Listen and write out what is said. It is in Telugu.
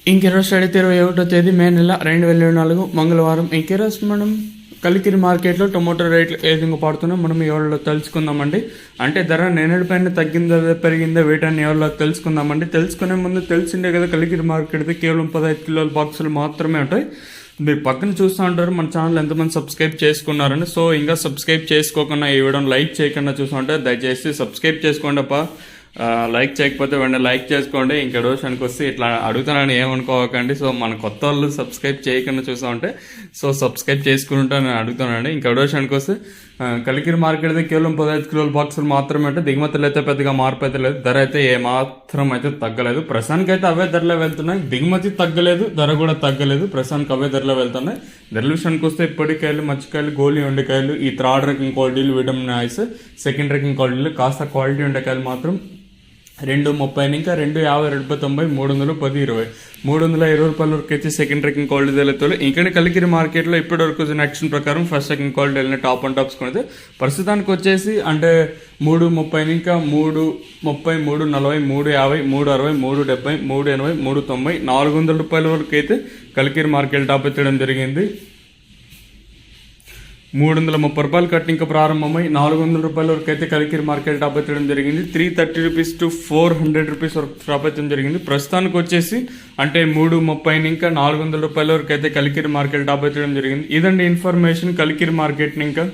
ఇంకెరోజు అయితే 21వ తేదీ మే నెల 2024 మంగళవారం. ఇంకెరోజు మనం కలికిరి మార్కెట్లో టొమాటో రేట్లు ఏ విధంగా పడుతున్నాం మనం ఎవరిలో తెలుసుకుందామండి. అంటే ధర నిన్నటిపైన తగ్గిందా పెరిగిందా వీటన్ని ఎవరిలో తెలుసుకుందామండి. తెలుసుకునే ముందు తెలిసిందే కదా, కలికిరి మార్కెట్ కేవలం 15 కిలోల బాక్సులు మాత్రమే ఉంటాయి. మీరు పక్కన చూస్తూ ఉంటారు మన ఛానల్ ఎంతమంది సబ్స్క్రైబ్ చేసుకున్నారని. సో ఇంకా సబ్స్క్రైబ్ చేసుకోకుండా ఈ వీడియోని లైక్ చేయకుండా చూస్తుంటే దయచేసి సబ్స్క్రైబ్ చేసుకోండి అప్ప. లైక్ చేయకపోతే వెంటనే లైక్ చేసుకోండి. ఇంకా రోజుకి వస్తే ఇట్లా అడుగుతానని ఏమనుకోకండి. సో మన కొత్త వాళ్ళు సబ్స్క్రైబ్ చేయకుండా చూస్తూ ఉంటే సో సబ్స్క్రైబ్ చేసుకుంటా నేను అడుగుతానండి. ఇంకా రోజుకి వస్తే కలికిరి మార్కెట్ అయితే కేవలం 15 కిలోల బాక్సులు మాత్రమే అంటే దిగుమతులు అయితే పెద్దగా మార్పు అయితే లేదు. ధర అయితే ఏమాత్రం అయితే తగ్గలేదు. ప్రస్తుతానికి అయితే అవే ధరలో వెళ్తున్నాయి. దిగుమతి తగ్గలేదు, ధర కూడా తగ్గలేదు. ప్రస్తుతానికి అవే ధరలో వెళ్తున్నాయి. ధరల విషయానికి వస్తే ఇప్పటికాయలు, మచ్చికాయలు, గోలీ ఉండకాయలు, ఈ థర్డ్ రకం క్వాలిటీలు, విటమిన్ ఐస్ సెకండ్ రకం క్వాలిటీలు, కాస్త క్వాలిటీ ఉండకాయలు మాత్రం 2.30 ఇంకా 2.50, 2.90, 300, 10, 20, 320 రూపాయల వరకు అయితే సెకండ్ రకం క్వాలిటీ వెళ్తాయి. ఇంకా కలికిరి మార్కెట్లో ఇప్పటి వరకు యాక్షన్ ప్రకారం ఫస్ట్ సెకండ్ క్వాలిటీ వెళ్ళిన టాప్ అండ్ టాప్స్ కొనితే ప్రస్తుతానికి వచ్చేసి అంటే 3.30 ఇంకా 3.30, 3.40, 3.50, 3.60, 3.70, 3.80, 3.90, 400 రూపాయల వరకు అయితే కలికిరి మార్కెట్ టాప్ ఎత్తడం జరిగింది. 330 రూపాయలు కట్టి ఇంకా ప్రారంభమై 400 రూపాయల వరకు అయితే కలికిరి మార్కెట్ టాప్ ఎత్తడం జరిగింది. 330 రూపీస్ టు 400 రూపీస్ వరకు టాప్ ఎత్తడం జరిగింది. ప్రస్తుతానికి వచ్చేసి అంటే 3.30 ఇంకా 400 రూపాయల వరకు అయితే కలికిరి మార్కెట్ టాప్ ఎత్తడం జరిగింది. ఇదండి ఇన్ఫర్మేషన్ కలికిరి మార్కెట్ని ఇంకా